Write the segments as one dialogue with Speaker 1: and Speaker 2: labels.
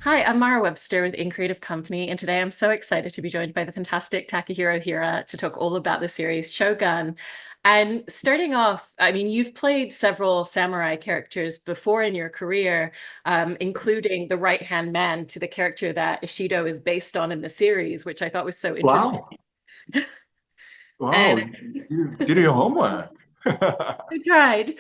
Speaker 1: Hi, I'm Mara Webster with In Creative Company, and today I'm so excited to be joined by the fantastic Takehiro Hira to talk all about the series Shogun. And starting off, I mean, you've played several samurai characters before in your career, including the right-hand man to the character that Ishido is based on in the series, which I thought was so interesting.
Speaker 2: Wow. Wow.
Speaker 1: And
Speaker 2: You did your homework.
Speaker 1: I tried.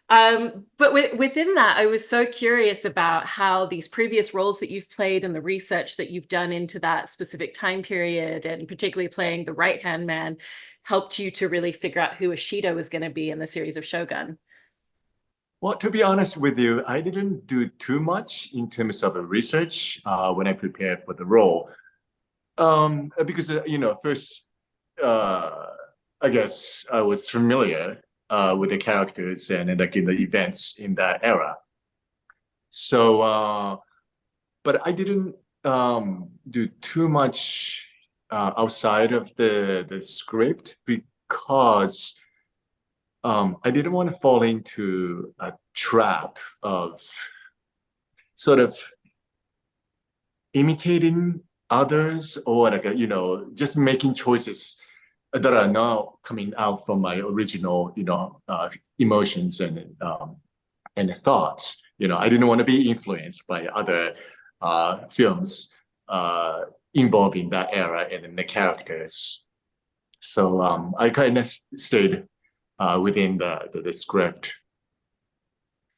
Speaker 1: But within that, I was so curious about how these previous roles that you've played and the research that you've done into that specific time period, and particularly playing the right-hand man, helped you to really figure out who Ishido was going to be in the series of Shogun.
Speaker 2: Well, to be honest with you, I didn't do too much in terms of research when I prepared for the role. Because, first, uh, I guess I was familiar with the characters and like in the events in that era. So, but I didn't do too much outside of the script because I didn't want to fall into a trap of sort of imitating others or like just making choices that are not coming out from my original emotions and thoughts. I didn't want to be influenced by other films uh, involving that era and the characters. So I kind of stayed within the script.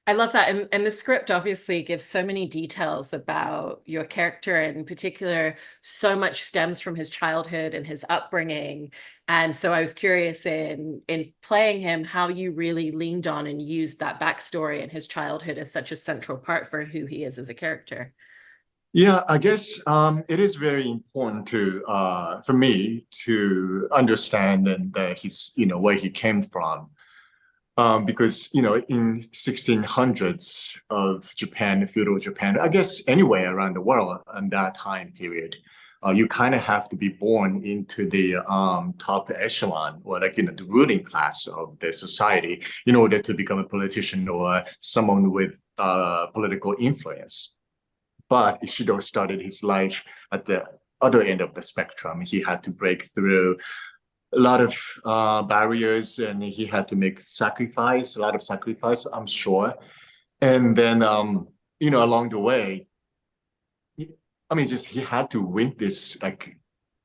Speaker 1: I love that. And the script obviously gives so many details about your character. In particular, so much stems from his childhood and his upbringing. And so I was curious in playing him, how you really leaned on and used that backstory and his childhood as such a central part for who he is as a character.
Speaker 2: Yeah, I guess it is very important to for me to understand and his where he came from because in 1600s of Japan, feudal Japan, I guess anywhere around the world in that time period, you kind of have to be born into the top echelon or like the ruling class of the society in order to become a politician or someone with political influence. But Ishido started his life at the other end of the spectrum. He had to break through a lot of barriers and he had to make sacrifice, a lot of sacrifice, I'm sure. And then, along the way, I mean, just he had to win this like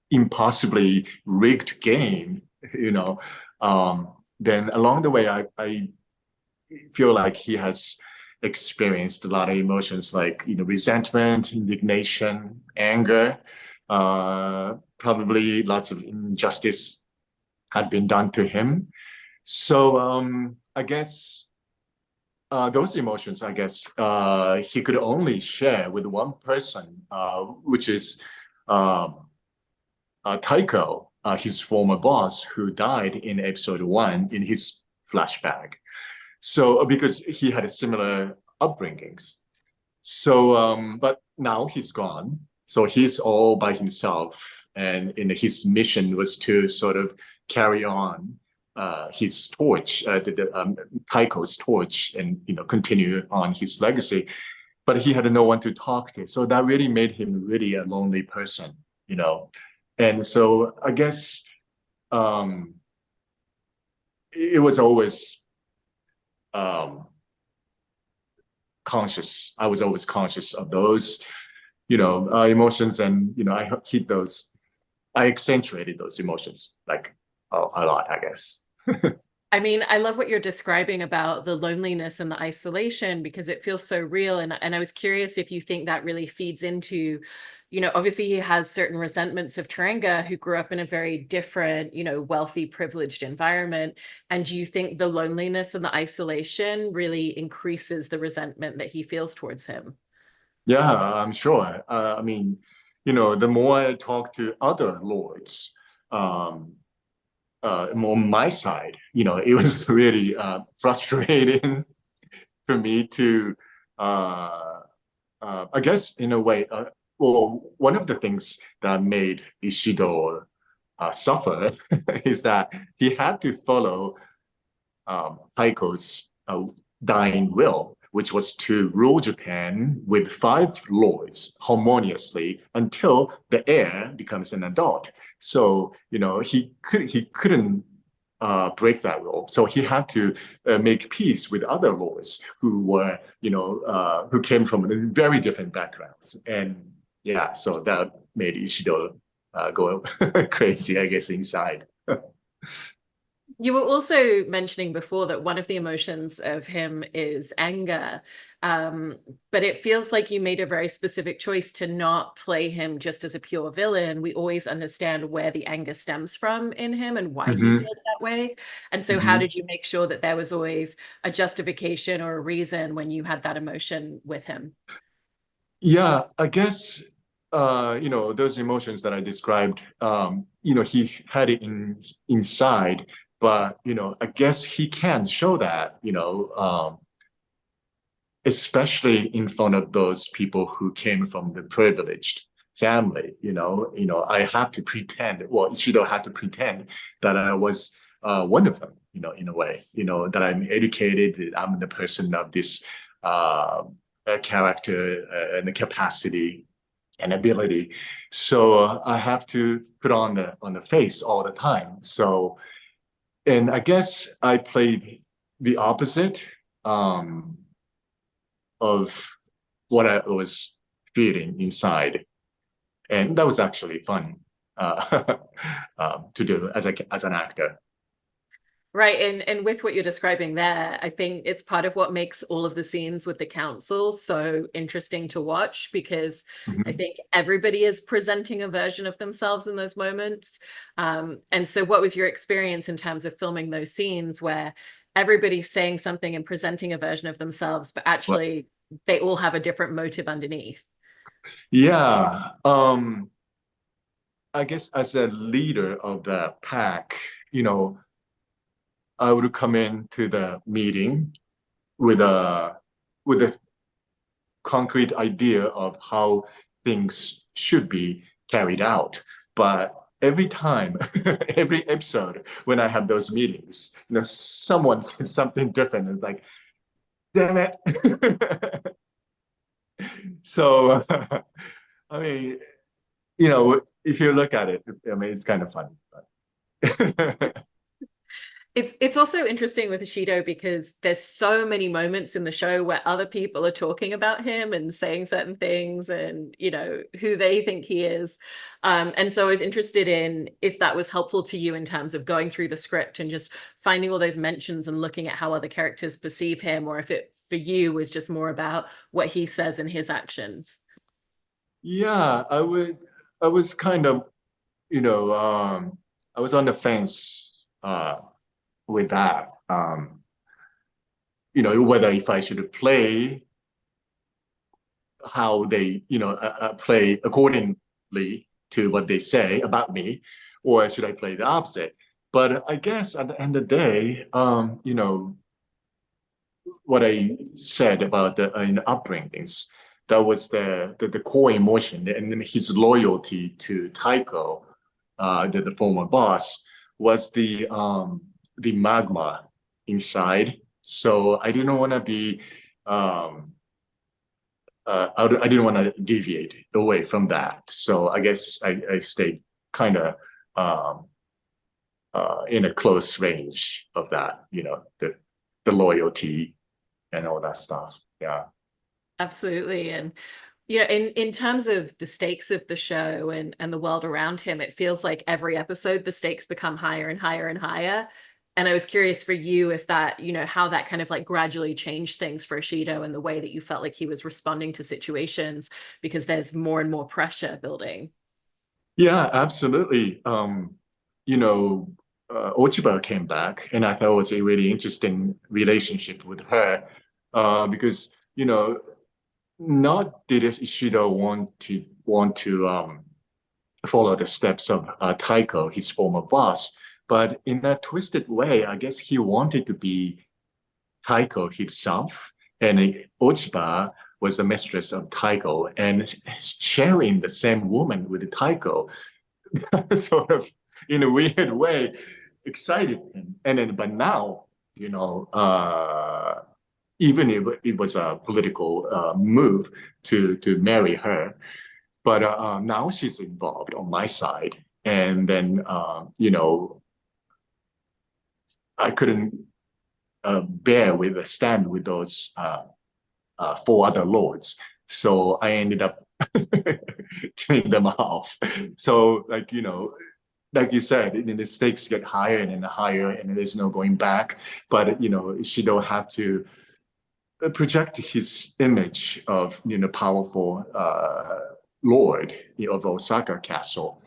Speaker 2: impossibly rigged game, you know. Then along the way, I feel like he has experienced a lot of emotions like resentment, indignation, anger, probably lots of injustice had been done to him. So I guess those emotions, I guess, he could only share with one person, which is um, Taiko, his former boss, who died in episode one in his flashback. So because he had a similar upbringings. So, but now he's gone. So he's all by himself. And his mission was to sort of carry on his torch, Taiko's torch, and continue on his legacy. But he had no one to talk to, so that really made him really a lonely person, you know. And so I guess um, it was always um, conscious. I was always conscious of those, emotions, and I hit those. I accentuated those emotions like a lot, I guess.
Speaker 1: I mean, I love what you're describing about the loneliness and the isolation because it feels so real. And I was curious if you think that really feeds into, obviously he has certain resentments of Taranga, who grew up in a very different, wealthy, privileged environment. And do you think the loneliness and the isolation really increases the resentment that he feels towards him?
Speaker 2: Yeah, I'm sure. I mean, the more I talk to other lords, um, on my side, it was really frustrating for me to, uh, I guess, in a way, well, one of the things that made Ishido suffer is that he had to follow Taiko's dying will. which was to rule Japan with 5 lords harmoniously until the heir becomes an adult. So, he couldn't break that rule. So he had to make peace with other lords who were, who came from very different backgrounds. And yeah, so that made Ishido go crazy, I guess, inside.
Speaker 1: You were also mentioning before that one of the emotions of him is anger. But it feels like you made a very specific choice to not play him just as a pure villain. We always understand where the anger stems from in him and why he
Speaker 2: Hmm.
Speaker 1: feels that way. And so, how
Speaker 2: Hmm.
Speaker 1: did you make sure that there was always a justification or a reason when you had that emotion with him?
Speaker 2: Yeah, I guess those emotions that I described, he had it inside, but I guess he can show that, especially in front of those people who came from the privileged family. I have to pretend, well, Ishido had to pretend that I was one of them, in a way, that I'm educated, that I'm the person of this character and the capacity and ability. So I have to put on the face all the time. So, and I guess I played the opposite. Of what I was feeling inside, and that was actually fun uh, to do as an actor.
Speaker 1: Right. And with what you're describing there, I think it's part of what makes all of the scenes with the council so interesting to watch because I
Speaker 2: Mhm.
Speaker 1: think everybody is presenting a version of themselves in those moments. And so what was your experience in terms of filming those scenes where everybody's saying something and presenting a version of themselves, but
Speaker 2: But
Speaker 1: actually they all have a different motive underneath?
Speaker 2: yeah, I guess as a leader of the pack, you know, I would come into the meeting with a concrete idea of how things should be carried out. But every time, every episode, when I have those meetings, someone says something different. It's like, damn it. So, I mean, if you look at it, I mean, it's kind of funny. But
Speaker 1: It's also interesting with Ishido because there's so many moments in the show where other people are talking about him and saying certain things and who they think he is. And so I was interested in if that was helpful to you in terms of going through the script and just finding all those mentions and looking at how other characters perceive him, or if it for you was just more about what he says and his actions.
Speaker 2: yeah, I was kind of, I was on the fence with that. Whether if I should play how they, play accordingly to what they say about me, or should I play the opposite? But I guess at the end of the day, what I said about the upbringings, that was the core emotion, and then his loyalty to Taiko, the former boss, was the magma inside. So I didn't want to be um, I didn't want to deviate away from that. So I guess I stayed kind of um, in a close range of that, the loyalty and all that stuff. Yeah.
Speaker 1: Absolutely. And in terms of the stakes of the show and the world around him, it feels like every episode the stakes become higher and higher and higher. And I was curious for you if that, how that kind of like gradually changed things for Ishido and the way that you felt like he was responding to situations because there's more and more pressure building.
Speaker 2: Yeah, absolutely. Ochiba came back, and I thought it was a really interesting relationship with her, because not did Ishido want to follow the steps of Taiko, his former boss, but in that twisted way, I guess he wanted to be Taiko himself, and Ochiba was the mistress of Taiko, and sharing the same woman with Taiko, sort of in a weird way, excited him. And then, but now, you know, uh, even if it was a political move to marry her. But now she's involved on my side. And then, I couldn't bear with a stand with those four other lords. So I ended up killing them off. So, like you said, the stakes get higher and higher, and there's no going back. But Shido had to project his image of powerful lord of Osaka Castle.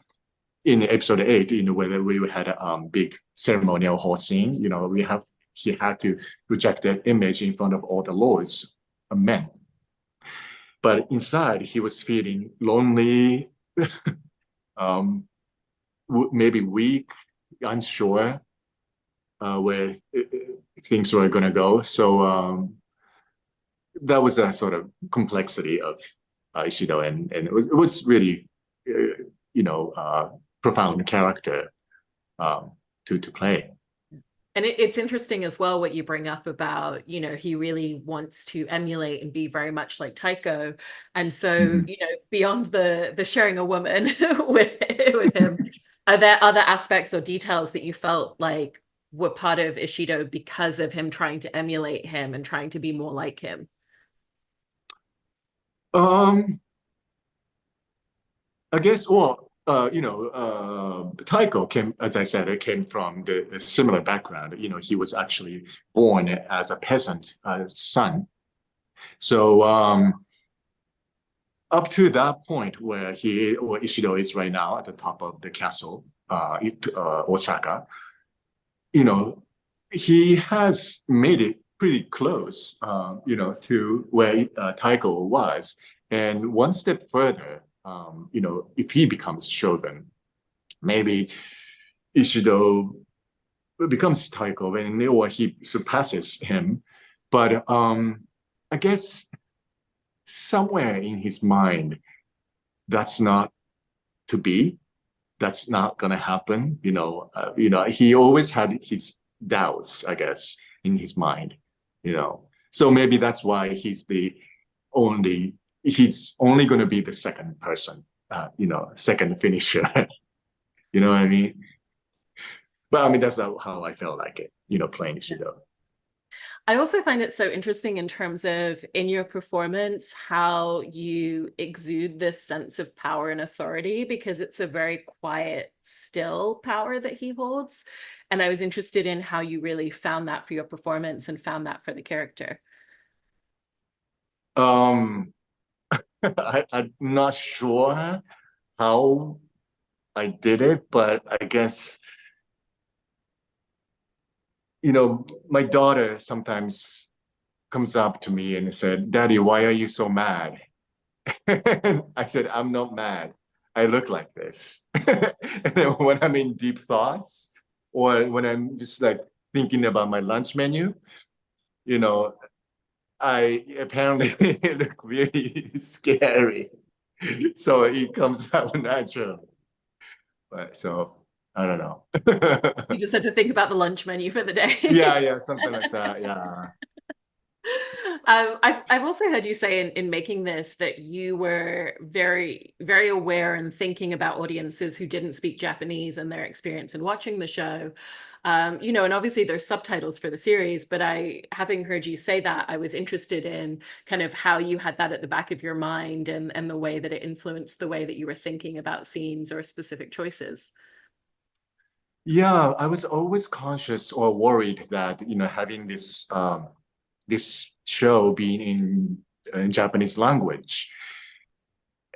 Speaker 2: In episode 8, where we had a big ceremonial hall scene, he had to project that image in front of all the lords, men. But inside, he was feeling lonely, maybe weak, unsure where things were going to go. So that was a sort of complexity of Ishido, and it was really, profound character to play.
Speaker 1: And it's interesting as well what you bring up about, he really wants to emulate and be very much like Taiko. And so, beyond the sharing a woman with him, are there other aspects or details that you felt like were part of Ishido because of him trying to emulate him and trying to be more like him?
Speaker 2: I guess, well, Taiko came, as I said, it came from the similar background. He was actually born as a peasant son. So up to that point where Ishido is right now at the top of the castle, Osaka, he has made it pretty close, to where Taiko was. And one step further, if he becomes shogun, maybe Ishido becomes Taiko, or he surpasses him. But I guess somewhere in his mind, that's not to be. That's not gonna happen. He always had his doubts, I guess, in his mind. So maybe that's why he's only going to be the second person, second finisher. You know what I mean? But I mean, that's how I felt like it, playing Shido.
Speaker 1: I also find it so interesting in terms of in your performance, how you exude this sense of power and authority, because it's a very quiet, still power that he holds. And I was interested in how you really found that for your performance and found that for the character.
Speaker 2: I'm not sure how I did it, but I guess, my daughter sometimes comes up to me and said, "Daddy, why are you so mad?" I said, "I'm not mad. I look like this." And then when I'm in deep thoughts, or when I'm just like thinking about my lunch menu, you know, I apparently look really scary. So it comes out natural. But so I don't know.
Speaker 1: You just had to think about the lunch menu for the day.
Speaker 2: Yeah, something like that. Yeah.
Speaker 1: I've also heard you say in making this that you were very, very aware and thinking about audiences who didn't speak Japanese and their experience in watching the show. And obviously there's subtitles for the series, but having heard you say that, I was interested in kind of how you had that at the back of your mind and the way that it influenced the way that you were thinking about scenes or specific choices.
Speaker 2: Yeah, I was always conscious or worried that, having this show being in Japanese language.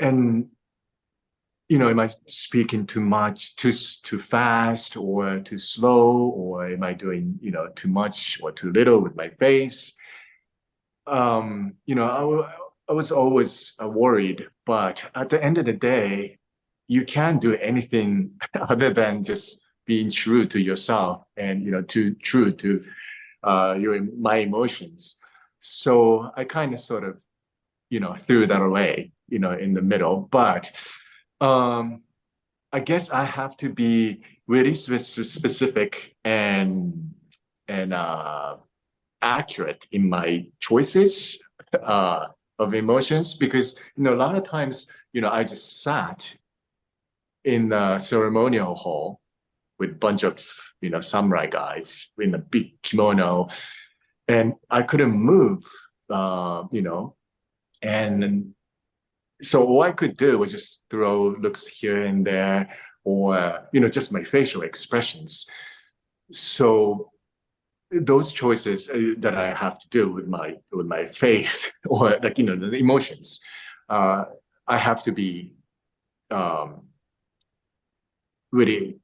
Speaker 2: And, am I speaking too much, too fast or too slow, or am I doing, too much or too little with my face? I was always worried, but at the end of the day, you can't do anything other than just being true to yourself and, true to my emotions. So I kind of sort of, threw that away, in the middle. But I guess I have to be really specific and accurate in my choices of emotions because a lot of times I just sat in the ceremonial hall with a bunch of samurai guys in a big kimono, and I couldn't move, and so all I could do was just throw looks here and there, or just my facial expressions. So those choices that I have to do with my face or like the emotions, I have to be um, really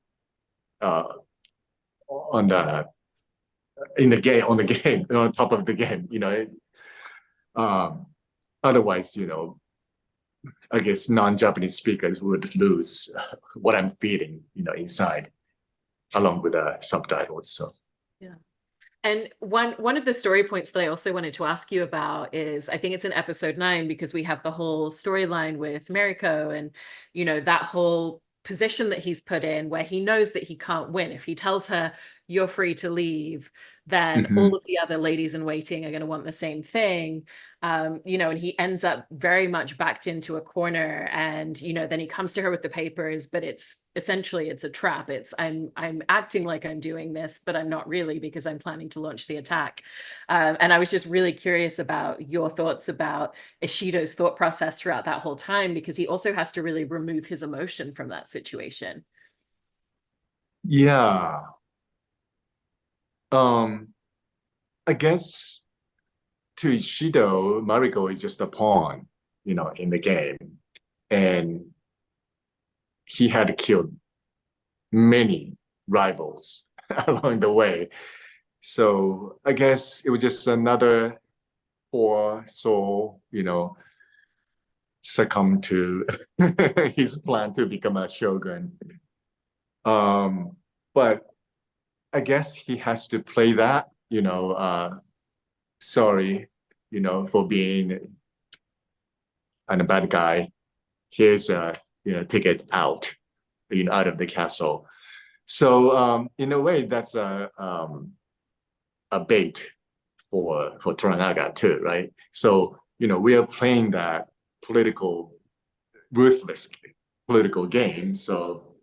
Speaker 2: uh, on the in the game on the game on top of the game. Um, Otherwise, I guess non-Japanese speakers would lose what I'm feeling, inside, along with the subtitles. So
Speaker 1: Yeah. And one of the story points that I also wanted to ask you about is, I think it's in episode 9, because we have the whole storyline with Mariko and, that whole position that he's put in where he knows that he can't win. If he tells her, you're free to leave, then all
Speaker 2: mhm.
Speaker 1: of the other ladies in waiting are going to want the same thing. And he ends up very much backed into a corner, and then he comes to her with the papers, but it's essentially it's a trap. It's I'm acting like I'm doing this, but I'm not really, because I'm planning to launch the attack. And I was just really curious about your thoughts about Ishido's thought process throughout that whole time, because he also has to really remove his emotion from that situation.
Speaker 2: Yeah. Um, I guess to Ishido, Mariko is just a pawn, in the game. And he had killed many rivals along the way. So I guess it was just another poor soul, succumb to his plan to become a shogun. But I guess he has to play that, sorry, for being a bad guy. Here's a ticket out, out of the castle. So in a way, that's a bait for Toranaga too, right? So we are playing that political, ruthless political game. So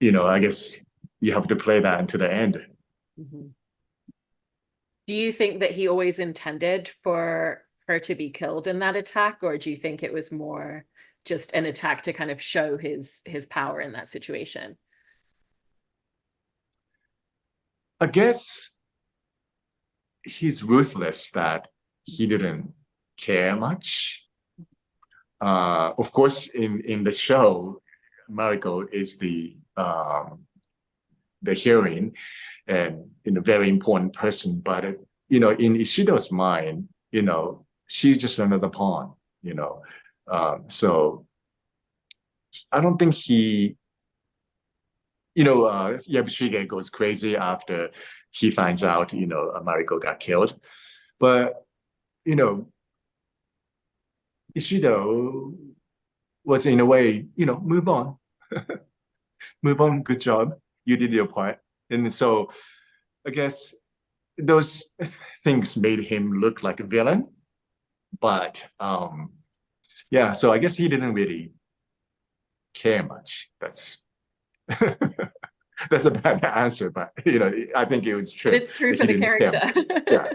Speaker 2: I guess you have to play that into the end.
Speaker 1: Mhm. Do you think that he always intended for her to be killed in that attack, or do you think it was more just an attack to kind of show his power in that situation?
Speaker 2: I guess he's ruthless that he didn't care much. Of course, in the show, Mariko is the heroine and a very important person. But in Ishido's mind, she's just another pawn. So I don't think Yabushige goes crazy after he finds out, Mariko got killed. But, you know, Ishido was in a way, move on, move on, good job. You did your part. And so I guess those things made him look like a villain. But yeah, so I guess he didn't really care much. That's that's a bad answer, but I think it was
Speaker 1: But
Speaker 2: true
Speaker 1: it's true
Speaker 2: that
Speaker 1: for
Speaker 2: he
Speaker 1: the
Speaker 2: didn't care
Speaker 1: character.
Speaker 2: much. Yeah.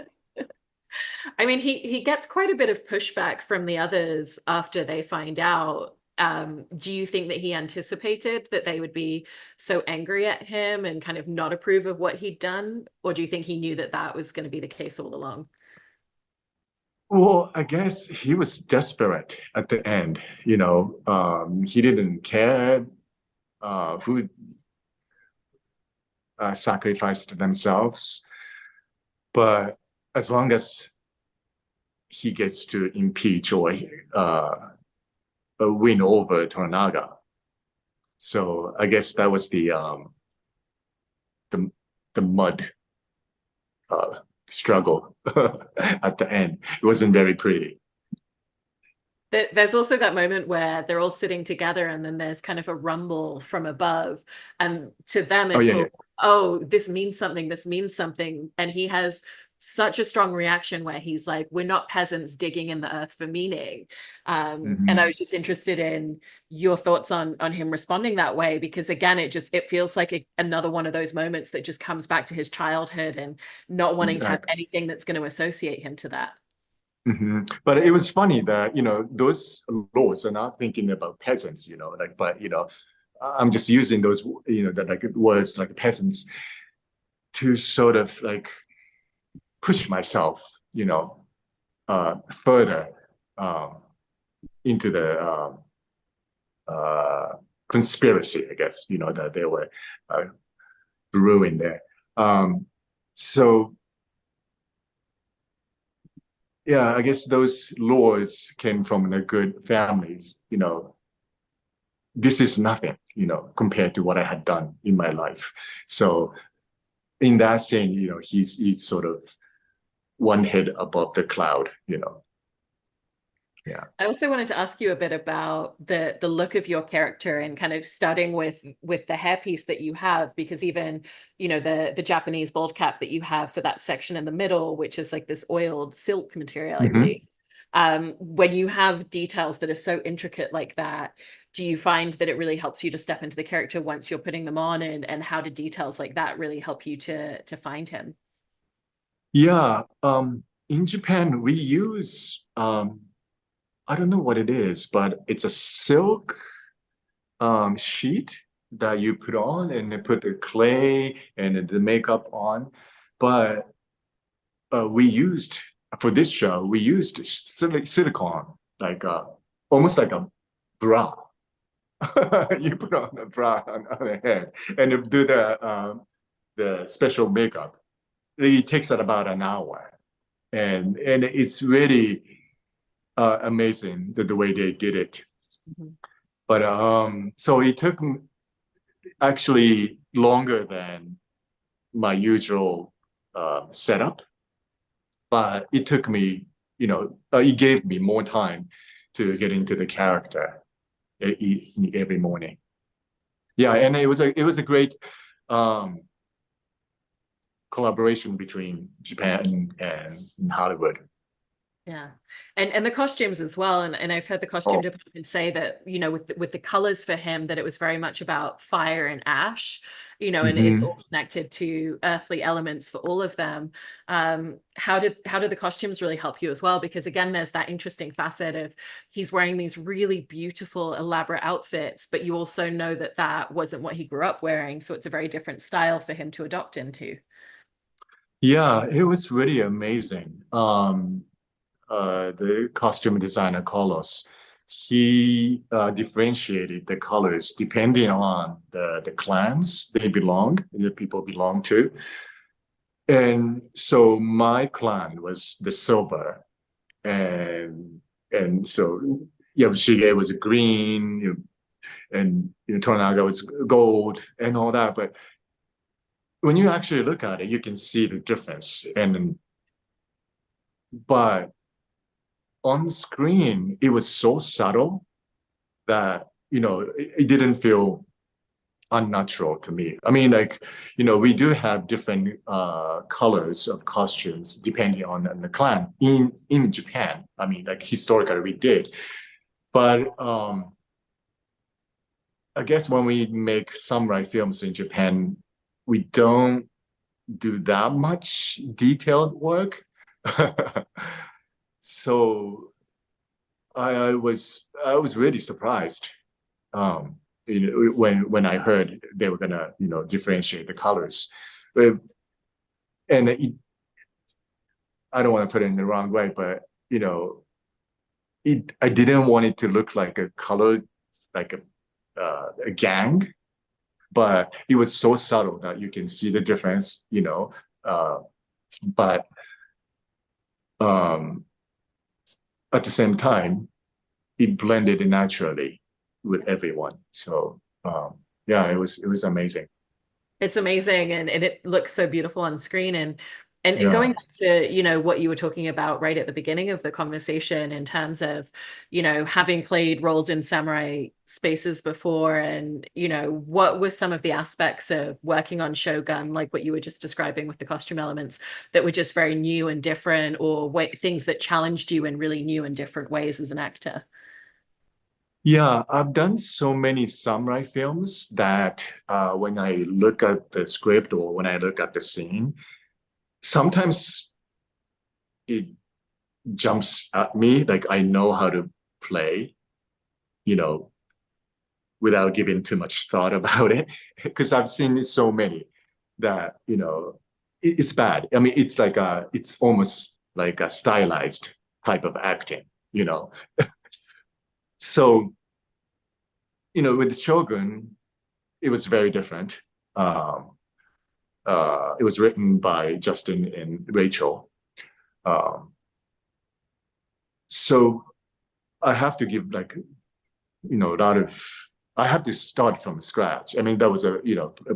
Speaker 1: I mean, he gets quite a bit of pushback from the others after they find out. Do you think that he anticipated that they would be so angry at him and kind of not approve of what he'd done? Or do you think he knew that that was going to be the case all along?
Speaker 2: Well, I guess he was desperate at the end. He didn't care who sacrificed themselves, but as long as he gets to impeach or win over Toranaga. So I guess that was the the mud struggle at the end. It wasn't very pretty.
Speaker 1: There's also that moment where they're all sitting together and then there's kind of a rumble from above. And to them,
Speaker 2: Oh
Speaker 1: it's
Speaker 2: yeah,
Speaker 1: all
Speaker 2: yeah.
Speaker 1: oh, this means something. And he has such a strong reaction where he's like, we're not peasants digging in the earth for meaning. And I
Speaker 2: Mhm.
Speaker 1: was just interested in your thoughts on him responding that way, because again, it feels like another one of those moments that just comes back to his childhood and not wanting to have
Speaker 2: Exactly.
Speaker 1: anything that's going to associate him to that.
Speaker 2: But it was funny that, those lords are not thinking about peasants, like, but, I'm just using those, that like words like peasants to sort of like push myself, further um, into the uh, conspiracy, I guess, that they were uh, brewing there. So yeah, I guess those lords came from the good families, this is nothing, compared to what I had done in my life. So in that sense, he's sort of one head above the cloud. Yeah.
Speaker 1: I also wanted to ask you a bit about the look of your character and kind of starting with the hairpiece that you have, because even, the Japanese bald cap that you have for that section in the middle, which is like this oiled silk material, I
Speaker 2: Mm-hmm.
Speaker 1: believe. When you have details that are so intricate like that, do you find that it really helps you to step into the character once you're putting them on, and how do details like that really help you to find him?
Speaker 2: Yeah. In Japan, we use I don't know what it is, but it's a silk sheet that you put on and they put the clay and the makeup on. But we used for this show, we used silicone, like almost like a bra. You put on a bra on the head and you do the special makeup. It takes about an hour, and it's really amazing the way they did it.
Speaker 1: Mhm.
Speaker 2: But so it took actually longer than my usual setup, but it took me, it gave me more time to get into the character every morning. Yeah, and it was a great um, collaboration between Japan and Hollywood.
Speaker 1: Yeah. And the costumes as well. And I've heard the costume
Speaker 2: Oh.
Speaker 1: department say that, with the colors for him, that it was very much about fire and ash, and it's
Speaker 2: Mhm.
Speaker 1: all connected to earthly elements for all of them. How did the costumes really help you as well? Because again, there's that interesting facet of he's wearing these really beautiful, elaborate outfits, but you also know that that wasn't what he grew up wearing. So it's a very different style for him to adopt into.
Speaker 2: Yeah, it was really amazing. The costume designer Carlos, he differentiated the colors depending on the clans the people belong to. And so my clan was the silver, and so Yoshii was green, and Toranaga was gold and all that. But when you actually look at it, you can see the difference. But on screen, it was so subtle that it didn't feel unnatural to me. I mean, like, we do have different colors of costumes depending on the clan in Japan. I mean, like historically we did, but I guess when we make samurai films in Japan, we don't do that much detailed work. So I was really surprised um, when I heard they were gonna differentiate the colors. And I don't want to put it in the wrong way, but I didn't want it to look like a color, like a gang, but it was so subtle that you can see the difference. Uh, but um, at the same time, it blended naturally with everyone. So yeah, it was amazing.
Speaker 1: It's amazing, and it looks so beautiful on screen. And And
Speaker 2: Yeah.
Speaker 1: going back to, what you were talking about right at the beginning of the conversation in terms of, having played roles in samurai spaces before, and, what were some of the aspects of working on Shogun, like what you were just describing with the costume elements, that were just very new and different, or things that challenged you in really new and different ways as an actor?
Speaker 2: Yeah, I've done so many samurai films that when I look at the script or when I look at the scene, sometimes it jumps at me. Like I know how to play, you know, without giving too much thought about it. Because I've seen so many that, it's bad. I mean, it's almost like a stylized type of acting, you know. So, with Shogun, it was very different. Um, it was written by Justin and Rachel. Um, so I have to give like, a lot of, I have to start from scratch. I mean, that was a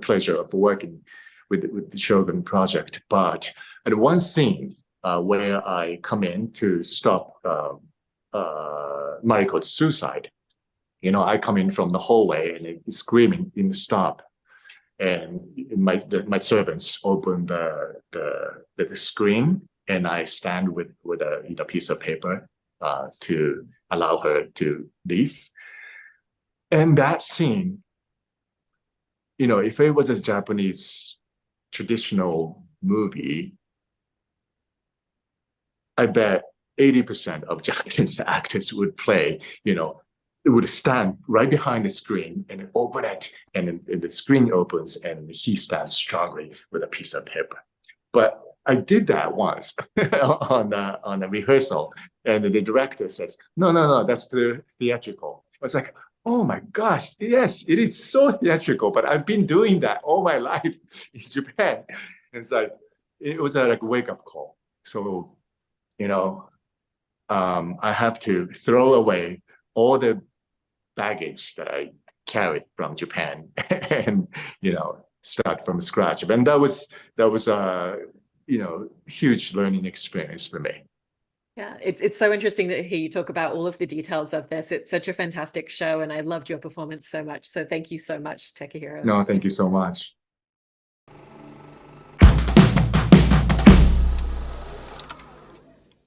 Speaker 2: pleasure of working with the Shogun project. But at one scene where I come in to stop Mariko's suicide, I come in from the hallway and it's screaming in the stop. And my servants open the screen, and I stand with a piece of paper to allow her to leave. And that scene, if it was a Japanese traditional movie, I bet 80% of Japanese actors would play, it would stand right behind the screen and open it, and the screen opens and he stands strongly with a piece of paper. But I did that once on a rehearsal, and the director says, "No, no, no, that's the theatrical." I was like, "Oh my gosh, yes, it is so theatrical." But I've been doing that all my life in Japan, and it's like it was a like wake up call. So I have to throw away all the baggage that I carried from Japan and start from scratch. And that was a huge learning experience for me.
Speaker 1: Yeah, it's so interesting to hear you talk about all of the details of this. It's such a fantastic show, and I loved your performance so much. So thank you so much, Takehiro.
Speaker 2: No, thank you so much.